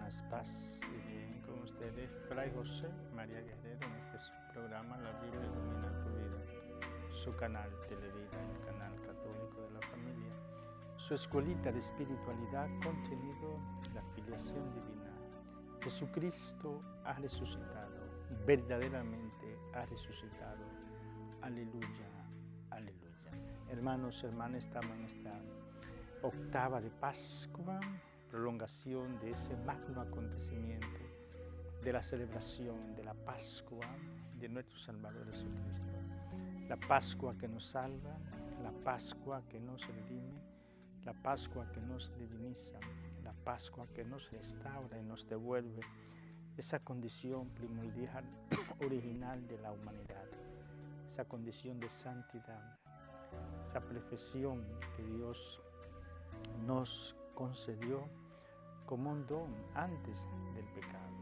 días, paz y bien con ustedes, Fray José María Guerrero, en este su programa La Biblia Ilumina Tu Vida, su canal Televida, el canal católico de la familia, su escuelita de espiritualidad, contenido la filiación divina. Jesucristo ha resucitado, verdaderamente ha resucitado. Aleluya, aleluya. Hermanos, hermanas, estamos en esta octava de Pascua, prolongación de ese magno acontecimiento de la celebración de la Pascua de nuestro Salvador Jesucristo. La Pascua que nos salva, la Pascua que nos redime, la Pascua que nos diviniza, la Pascua que nos restaura y nos devuelve esa condición primordial, original de la humanidad, esa condición de santidad, esa perfección que Dios nos concedió como un don antes del pecado.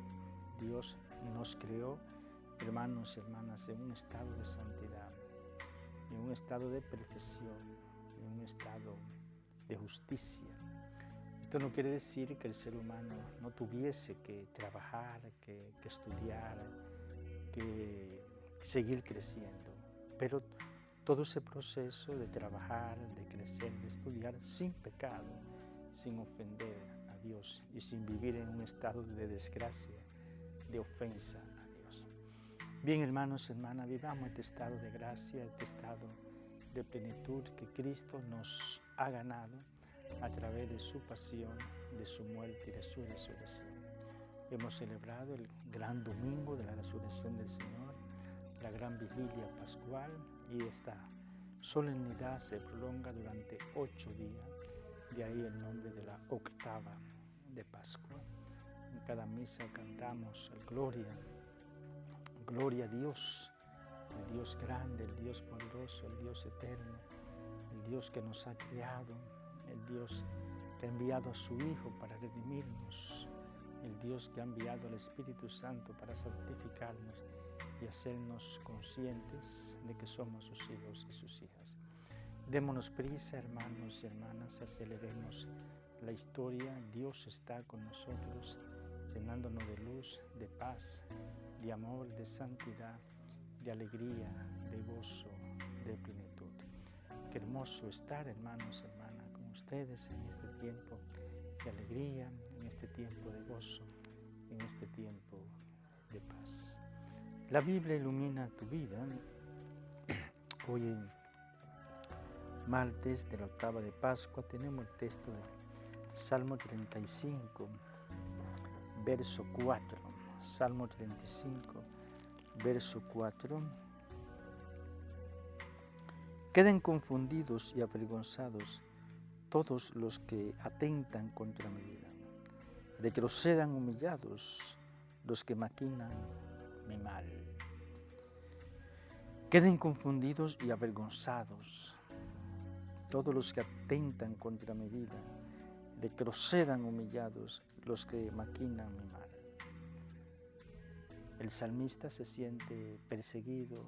Dios nos creó, hermanos y hermanas, en un estado de santidad, en un estado de perfección, en un estado de justicia. Esto no quiere decir que el ser humano no tuviese que trabajar, que estudiar, que seguir creciendo, pero todo ese proceso de trabajar, de crecer, de estudiar sin pecado, sin ofender a Dios y sin vivir en un estado de desgracia, de ofensa a Dios. Bien, hermanos y hermanas, vivamos este estado de gracia, este estado de plenitud que Cristo nos ha ganado a través de su pasión, de su muerte y de su resurrección. Hemos celebrado el gran domingo de la resurrección del Señor, la gran vigilia pascual, y esta solemnidad se prolonga durante 8 días, de ahí el nombre de la octava de Pascua. En cada misa cantamos el gloria a Dios, el Dios grande, el Dios poderoso, el Dios eterno, el Dios que nos ha creado, el Dios que ha enviado a su Hijo para redimirnos, el Dios que ha enviado al Espíritu Santo para santificarnos y hacernos conscientes de que somos sus hijos y sus hijas. Démonos prisa, hermanos y hermanas, aceleremos la historia. Dios está con nosotros, llenándonos de luz, de paz, de amor, de santidad, de alegría, de gozo, de plenitud. Qué hermoso estar, hermanos y hermanas, con ustedes en este tiempo de alegría, en este tiempo de gozo, en este tiempo de paz. La Biblia ilumina tu vida. Hoy en martes de la octava de Pascua tenemos el texto de Salmo 35, verso 4. Salmo 35, verso 4. Queden confundidos y avergonzados todos los que atentan contra mi vida. Retrocedan humillados los que maquinan mi mal. Queden confundidos y avergonzados todos los que atentan contra mi vida. Retrocedan humillados los que maquinan mi mal. El salmista se siente perseguido,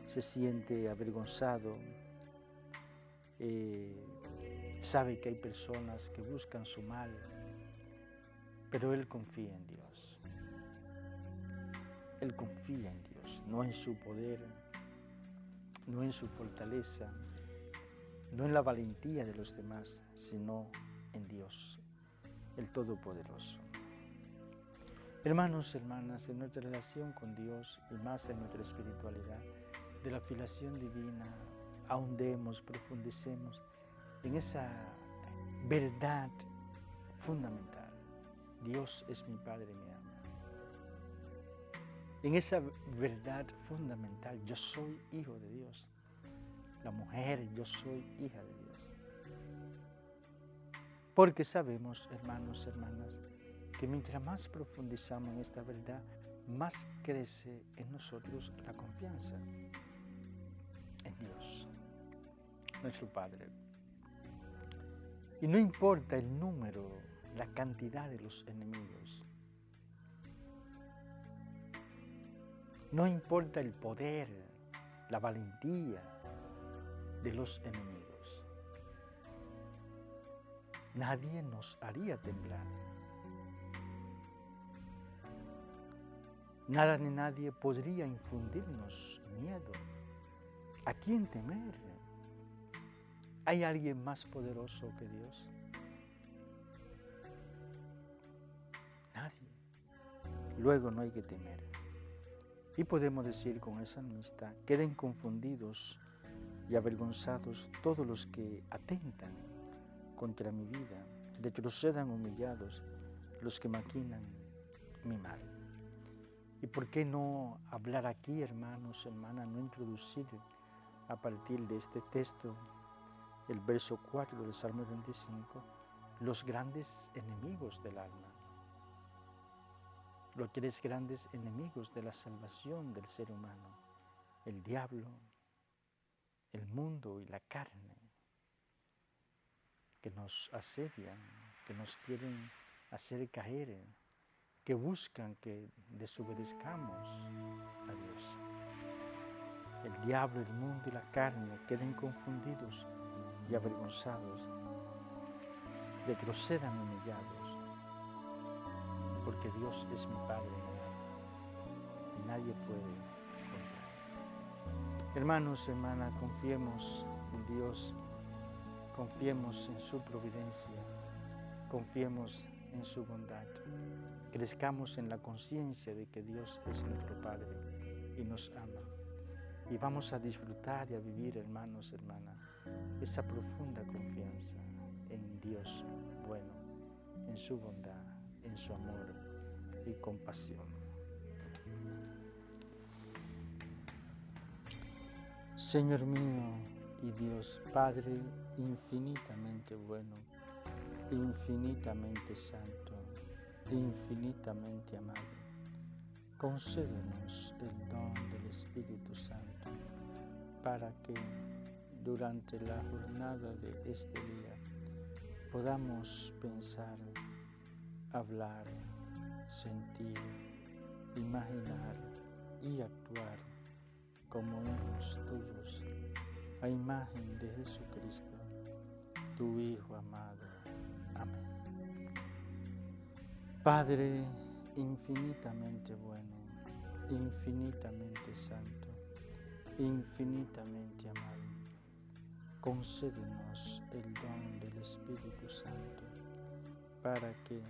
se siente avergonzado, sabe que hay personas que buscan su mal, pero él confía en Dios. Él confía en Dios, no en su poder, no en su fortaleza, no en la valentía de los demás, sino en Dios, el Todopoderoso. Hermanos y hermanas, en nuestra relación con Dios y más en nuestra espiritualidad de la filiación divina, ahondemos, profundicemos en esa verdad fundamental. Dios es mi Padre, me ama. En esa verdad fundamental, yo soy hijo de Dios. La mujer, yo soy hija de Dios. Porque sabemos, hermanos y hermanas, que mientras más profundizamos en esta verdad, más crece en nosotros la confianza en Dios, nuestro Padre. Y no importa el número, la cantidad de los enemigos. No importa el poder, la valentía de los enemigos. nadie nos haría temblar. Nada ni nadie podría infundirnos miedo. ¿A quién temer? ¿Hay alguien más poderoso que Dios? Nadie. Luego no hay que temer. Y podemos decir con el salmista, queden confundidos y avergonzados todos los que atentan contra mi vida, retrocedan humillados los que maquinan mi mal. ¿Y por qué no hablar aquí, hermanos, hermanas, no introducir a partir de este texto, el verso 4 del Salmo 25, los grandes enemigos del alma? Los tres grandes enemigos de la salvación del ser humano, el diablo, el mundo y la carne, que nos asedian, que nos quieren hacer caer, que buscan que desobedezcamos a Dios. El diablo, el mundo y la carne queden confundidos y avergonzados, retrocedan humillados, porque Dios es mi Padre y nadie puede contra. Hermanos, hermanas, confiemos en Dios, confiemos en su providencia, confiemos en su bondad, crezcamos en la conciencia de que Dios es nuestro Padre y nos ama. Y vamos a disfrutar y a vivir, hermanos, hermanas, esa profunda confianza en Dios bueno, en su bondad, en su amor y compasión. Señor mío y Dios, Padre infinitamente bueno, infinitamente santo, infinitamente amado, concédenos el don del Espíritu Santo para que durante la jornada de este día podamos pensar, hablar, sentir, imaginar y actuar como hijos tuyos, a imagen de Jesucristo, tu Hijo amado. Amén. Padre infinitamente bueno, infinitamente santo, infinitamente amado, concédenos el don del Espíritu Santo para que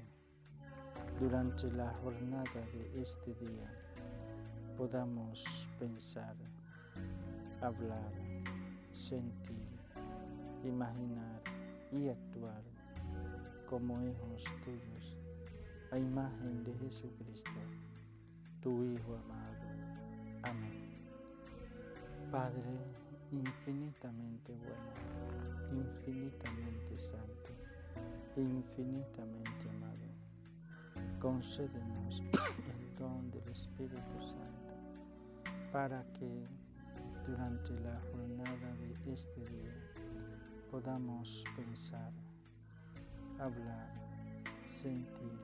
durante la jornada de este día podamos pensar, hablar, sentir, imaginar y actuar como hijos tuyos, a imagen de Jesucristo, tu Hijo amado. Amén. Padre infinitamente bueno, infinitamente santo, infinitamente amado, concédenos el don del Espíritu Santo para que durante la jornada de este día podamos pensar, hablar, sentir,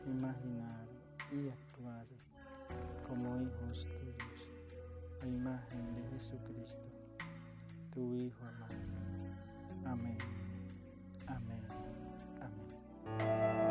imaginar y actuar como hijos tuyos, a imagen de Jesucristo, tu Hijo amado. Amén, amén, amén.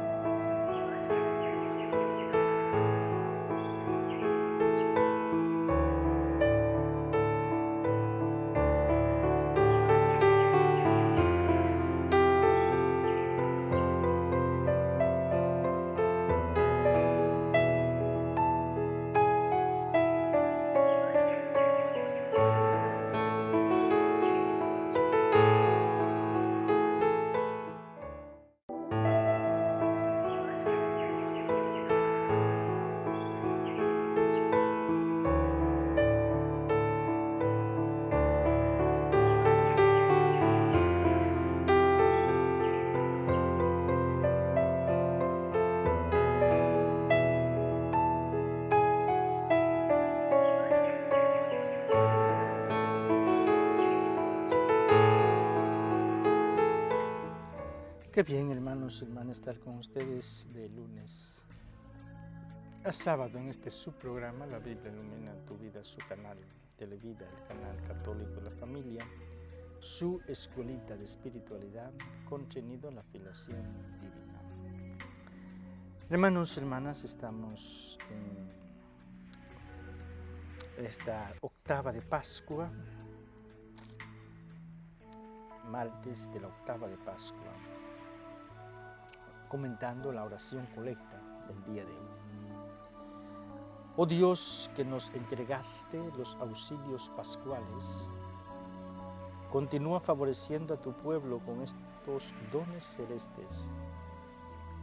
Qué bien, hermanos y hermanas, estar con ustedes de lunes a sábado en este subprograma La Biblia ilumina tu vida, su canal Televida, el canal católico de la familia, su escuelita de espiritualidad contenido en la filiación divina. Hermanos y hermanas, estamos en esta octava de Pascua, martes de la octava de Pascua, comentando la oración colecta del día de hoy. Oh Dios, que nos entregaste los auxilios pascuales, continúa favoreciendo a tu pueblo con estos dones celestes,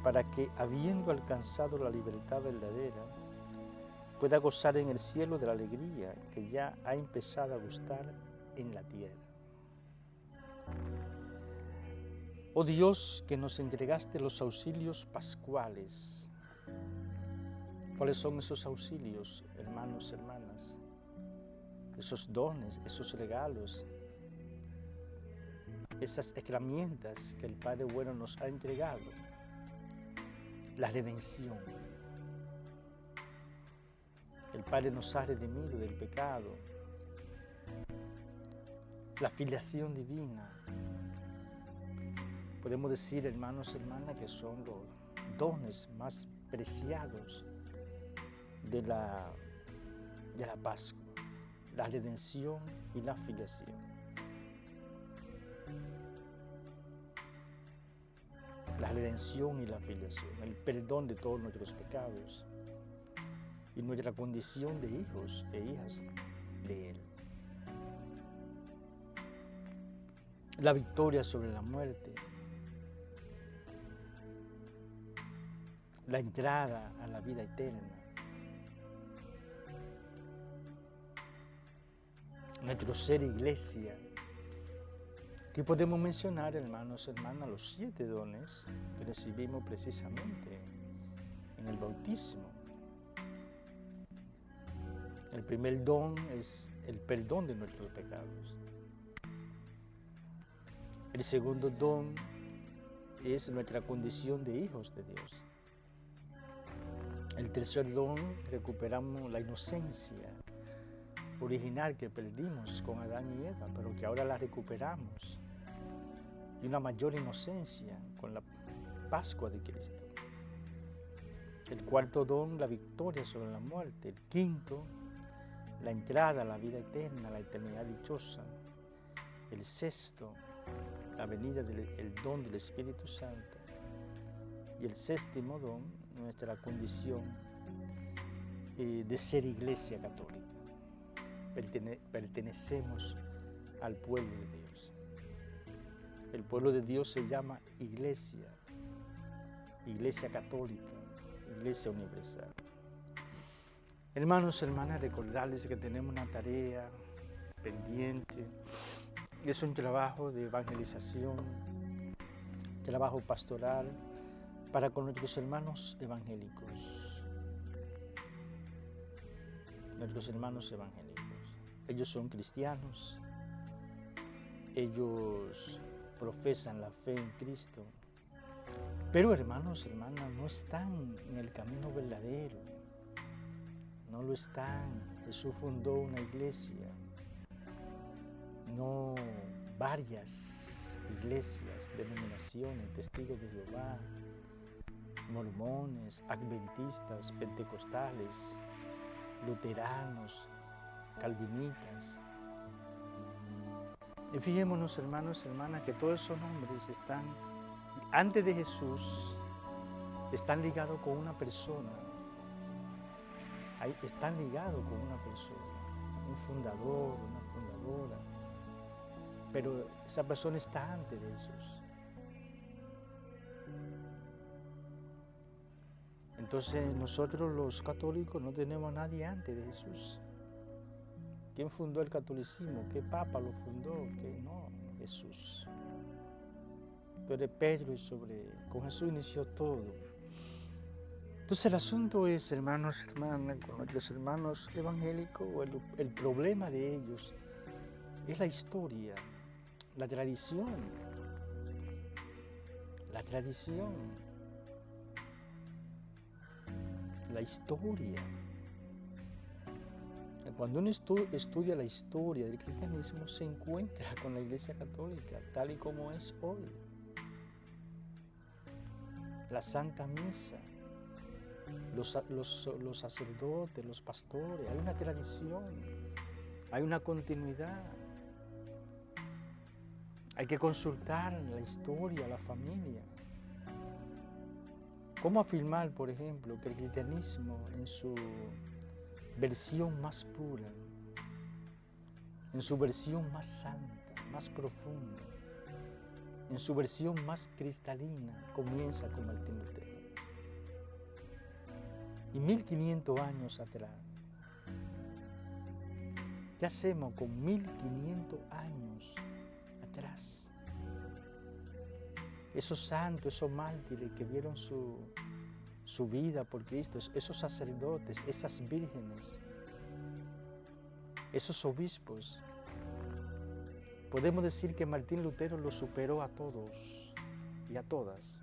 para que, habiendo alcanzado la libertad verdadera, pueda gozar en el cielo de la alegría que ya ha empezado a gustar en la tierra. Oh Dios, que nos entregaste los auxilios pascuales. ¿Cuáles son esos auxilios, hermanos, hermanas? Esos dones, esos regalos, esas herramientas que el Padre bueno nos ha entregado. La redención. El Padre nos ha redimido del pecado. La filiación divina. Podemos decir, hermanos y hermanas, que son los dones más preciados de la Pascua, la redención y la filiación. La redención y la filiación, el perdón de todos nuestros pecados y nuestra condición de hijos e hijas de Él. La victoria sobre la muerte, la entrada a la vida eterna, nuestro ser iglesia. Aquí podemos mencionar, hermanos y hermanas, los 7 dones que recibimos precisamente en el bautismo. El primer don es el perdón de nuestros pecados. El segundo don es nuestra condición de hijos de Dios. El tercer don, recuperamos la inocencia original que perdimos con Adán y Eva, pero que ahora la recuperamos. Y una mayor inocencia con la Pascua de Cristo. El cuarto don, la victoria sobre la muerte. El quinto, la entrada a la vida eterna, la eternidad dichosa. El sexto, la venida del don del Espíritu Santo. Y el séptimo don, nuestra condición de ser iglesia católica. Pertenecemos al pueblo de Dios. El pueblo de Dios se llama iglesia, iglesia católica, iglesia universal. Hermanos y hermanas, recordarles que tenemos una tarea pendiente. Es un trabajo de evangelización, trabajo pastoral para con nuestros hermanos evangélicos. Nuestros hermanos evangélicos. Ellos son cristianos, ellos profesan la fe en Cristo, pero hermanos y hermanas, no están en el camino verdadero, no lo están. Jesús fundó una iglesia, no varias iglesias, denominaciones, testigos de Jehová, mormones, adventistas, pentecostales, luteranos, calvinistas. Y fijémonos, hermanos y hermanas, que todos esos nombres están, antes de Jesús, están ligados con una persona. Ahí están ligados con una persona, un fundador, una fundadora. Pero esa persona está antes de Jesús. Entonces nosotros los católicos no tenemos a nadie antes de Jesús. ¿Quién fundó el catolicismo? ¿Qué papa lo fundó? ¿Qué no? Jesús. Pero Pedro con Jesús inició todo. Entonces el asunto es, hermanos, hermanas, con nuestros hermanos evangélicos, el problema de ellos es la historia, la tradición. La tradición. La historia. Cuando uno estudia la historia del cristianismo, se encuentra con la Iglesia Católica, tal y como es hoy. La Santa Misa, los sacerdotes, los pastores, hay una tradición, hay una continuidad. Hay que consultar la historia, la familia. ¿Cómo afirmar, por ejemplo, que el cristianismo en su versión más pura, en su versión más santa, más profunda, en su versión más cristalina, comienza con Martín Lutero? Y 1500 años atrás, ¿qué hacemos con 1500 años atrás? Esos santos, esos mártires que dieron su vida por Cristo, esos sacerdotes, esas vírgenes, esos obispos. Podemos decir que Martín Lutero los superó a todos y a todas,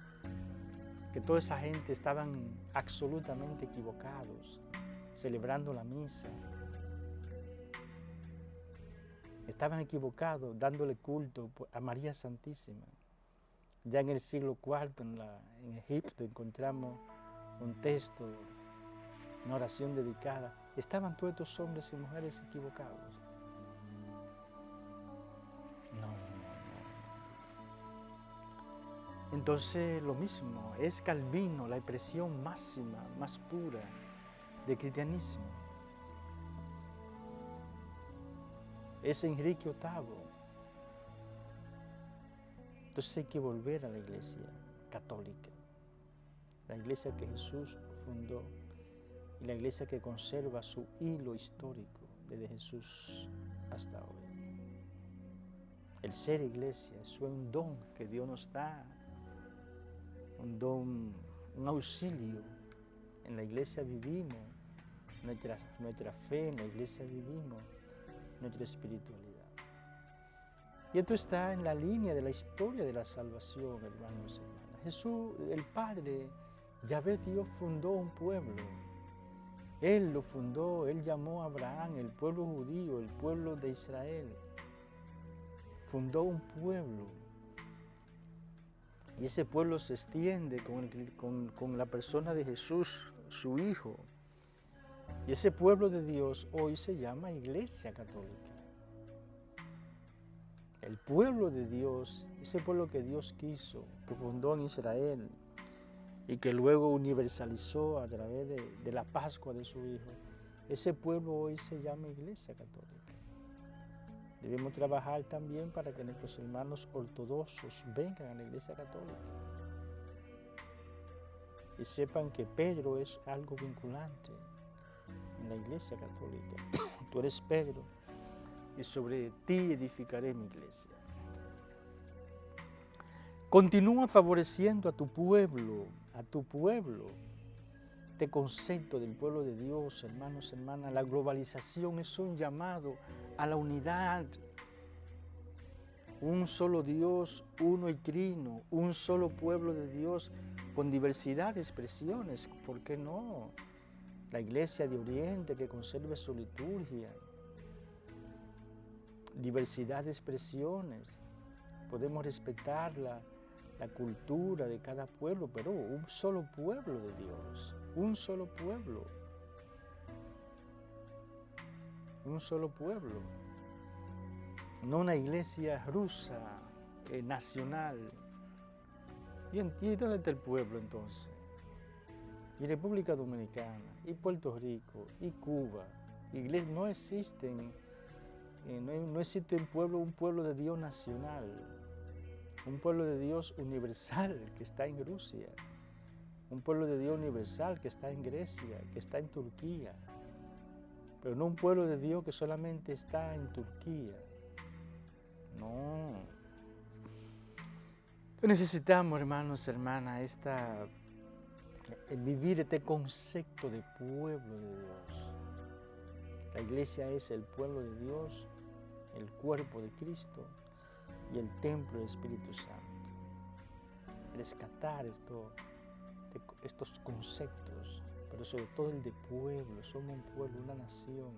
que toda esa gente estaban absolutamente equivocados, celebrando la misa. Estaban equivocados dándole culto a María Santísima. Ya en el siglo IV, en Egipto, encontramos un texto, una oración dedicada. Estaban todos estos hombres y mujeres equivocados. No. Entonces lo mismo, es Calvino la expresión máxima, más pura del cristianismo. Es Enrique VIII. Entonces hay que volver a la Iglesia católica, la Iglesia que Jesús fundó y la Iglesia que conserva su hilo histórico desde Jesús hasta hoy. El ser Iglesia es un don que Dios nos da, un don, un auxilio. En la Iglesia vivimos nuestra fe, en la Iglesia vivimos nuestra espiritualidad. Y esto está en la línea de la historia de la salvación, hermanos y hermanas. Jesús, el Padre, Yahvé Dios, fundó un pueblo. Él lo fundó, Él llamó a Abraham, el pueblo judío, el pueblo de Israel. Fundó un pueblo. Y ese pueblo se extiende con la persona de Jesús, su Hijo. Y ese pueblo de Dios hoy se llama Iglesia Católica. El pueblo de Dios, ese pueblo que Dios quiso, que fundó en Israel y que luego universalizó a través de la Pascua de su Hijo, ese pueblo hoy se llama Iglesia Católica. Debemos trabajar también para que nuestros hermanos ortodoxos vengan a la Iglesia Católica y sepan que Pedro es algo vinculante en la Iglesia Católica. Tú eres Pedro, y sobre ti edificaré mi iglesia. Continúa favoreciendo a tu pueblo, Este concepto del pueblo de Dios, hermanos, hermanas, la globalización es un llamado a la unidad. Un solo Dios, uno y trino, un solo pueblo de Dios con diversidad de expresiones. ¿Por qué no? La Iglesia de Oriente que conserve su liturgia, diversidad de expresiones. Podemos respetar la cultura de cada pueblo, pero un solo pueblo de Dios, un solo pueblo. Un solo pueblo. No una iglesia rusa, nacional. ¿Y dónde está el pueblo entonces? Y República Dominicana, y Puerto Rico, y Cuba. No existe un pueblo de Dios nacional, un pueblo de Dios universal que está en Rusia, un pueblo de Dios universal que está en Grecia, que está en Turquía, pero no un pueblo de Dios que solamente está en Turquía. No. Necesitamos, hermanos, hermanas, vivir este concepto de pueblo de Dios. La iglesia es el pueblo de Dios, el cuerpo de Cristo y el templo del Espíritu Santo. Rescatar estos conceptos, pero sobre todo el de pueblo. Somos un pueblo, una nación.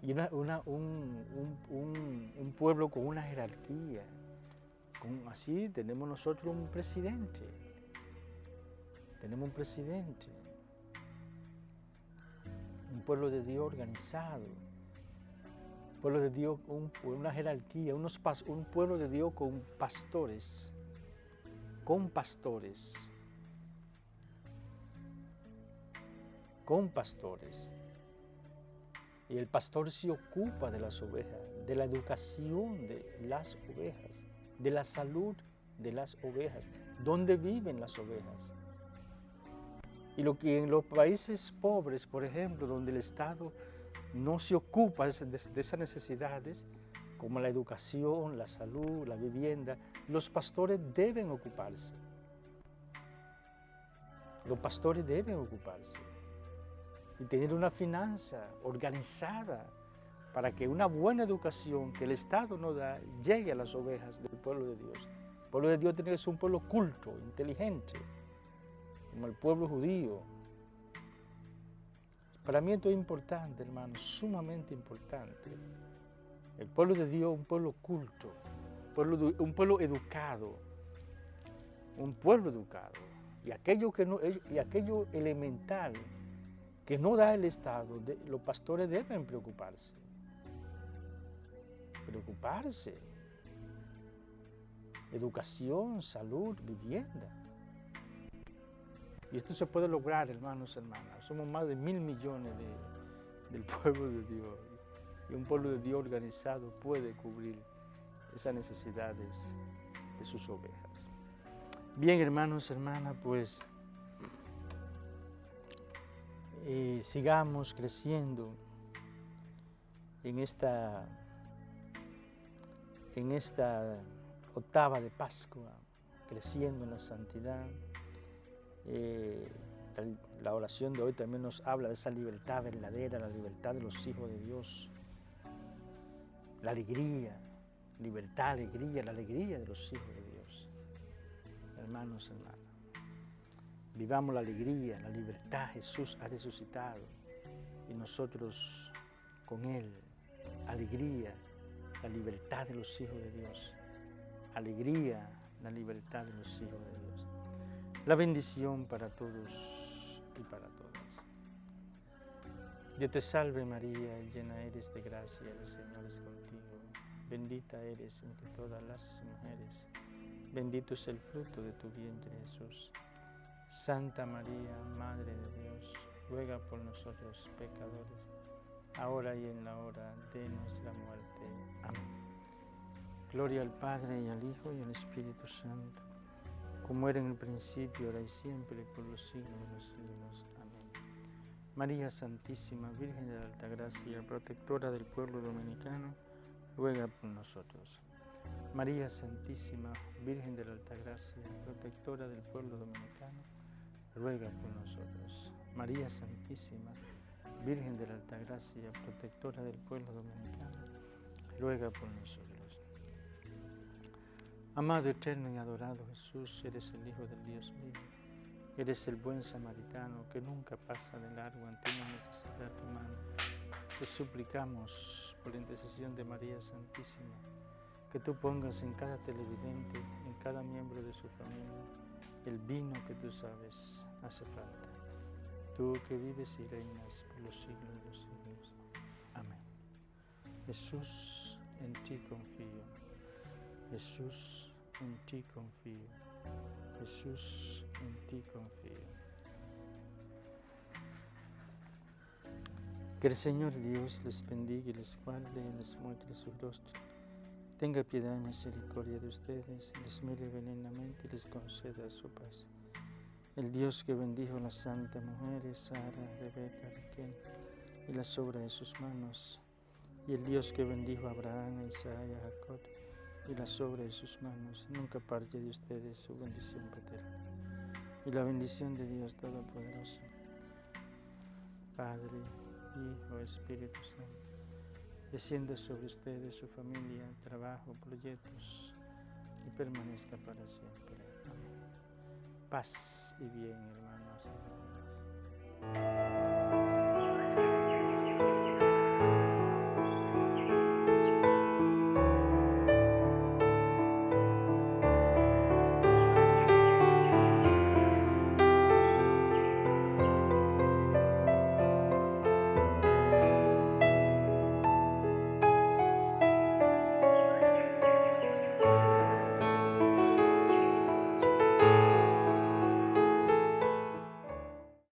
y un pueblo con una jerarquía. Así tenemos nosotros un presidente. Tenemos un presidente. Un pueblo de Dios organizado. Un pueblo de Dios, una jerarquía, un pueblo de Dios con pastores. Con pastores. Con pastores. Y el pastor se ocupa de las ovejas, de la educación de las ovejas, de la salud de las ovejas, dónde viven las ovejas. Y lo que en los países pobres, por ejemplo, donde el Estado no se ocupa de esas necesidades, como la educación, la salud, la vivienda, los pastores deben ocuparse. Los pastores deben ocuparse y tener una finanza organizada para que una buena educación que el Estado no da llegue a las ovejas del pueblo de Dios. El pueblo de Dios tiene que ser un pueblo culto, inteligente, como el pueblo judío. Para mí esto es importante, hermano, sumamente importante. El pueblo de Dios es un pueblo culto, un pueblo educado, un pueblo educado. Y aquello elemental que no da el Estado, los pastores deben preocuparse. Preocuparse. Educación, salud, vivienda. Y esto se puede lograr, hermanos, hermanas. Somos más de 1.000 millones del pueblo de Dios. Y un pueblo de Dios organizado puede cubrir esas necesidades de sus ovejas. Bien, hermanos, hermanas, pues sigamos creciendo en esta octava de Pascua, creciendo en la santidad. La oración de hoy también nos habla de esa libertad verdadera, la libertad de los hijos de Dios, la alegría, libertad, alegría, la alegría de los hijos de Dios. Hermanos, hermanas, vivamos la alegría, la libertad. Jesús ha resucitado y nosotros con Él, alegría, la libertad de los hijos de Dios, alegría, la libertad de los hijos de Dios. La bendición para todos y para todas. Dios te salve María, llena eres de gracia, el Señor es contigo. Bendita eres entre todas las mujeres, bendito es el fruto de tu vientre Jesús. Santa María, Madre de Dios, ruega por nosotros pecadores, ahora y en la hora de nuestra muerte. Amén. Gloria al Padre y al Hijo y al Espíritu Santo, como era en el principio, ahora y siempre, por los siglos de los siglos. Amén. María Santísima, Virgen de la Altagracia, protectora del pueblo dominicano, ruega por nosotros. María Santísima, Virgen de la Altagracia, protectora del pueblo dominicano, ruega por nosotros. María Santísima, Virgen de la Altagracia, protectora del pueblo dominicano, ruega por nosotros. Amado, eterno y adorado Jesús, eres el Hijo del Dios vivo. Eres el buen samaritano que nunca pasa de largo ante una necesidad humana. Te suplicamos, por la intercesión de María Santísima, que tú pongas en cada televidente, en cada miembro de su familia, el vino que tú sabes hace falta. Tú que vives y reinas por los siglos de los siglos. Amén. Jesús, en ti confío. Jesús, en ti confío. Jesús, en ti confío. Que el Señor Dios les bendiga y les guarde y les muestre su rostro. Tenga piedad y misericordia de ustedes, les mire benignamente y les conceda su paz. El Dios que bendijo a las santas mujeres, Sara, Rebeca, Raquel, y las obras de sus manos, y el Dios que bendijo a Abraham, a Isaac y a Jacob, y las obras de sus manos, nunca aparte de ustedes su bendición paterna. Y la bendición de Dios Todopoderoso, Padre, Hijo, Espíritu Santo, descienda sobre ustedes, su familia, trabajo, proyectos, y permanezca para siempre. Amén. Paz y bien, hermanos y hermanas.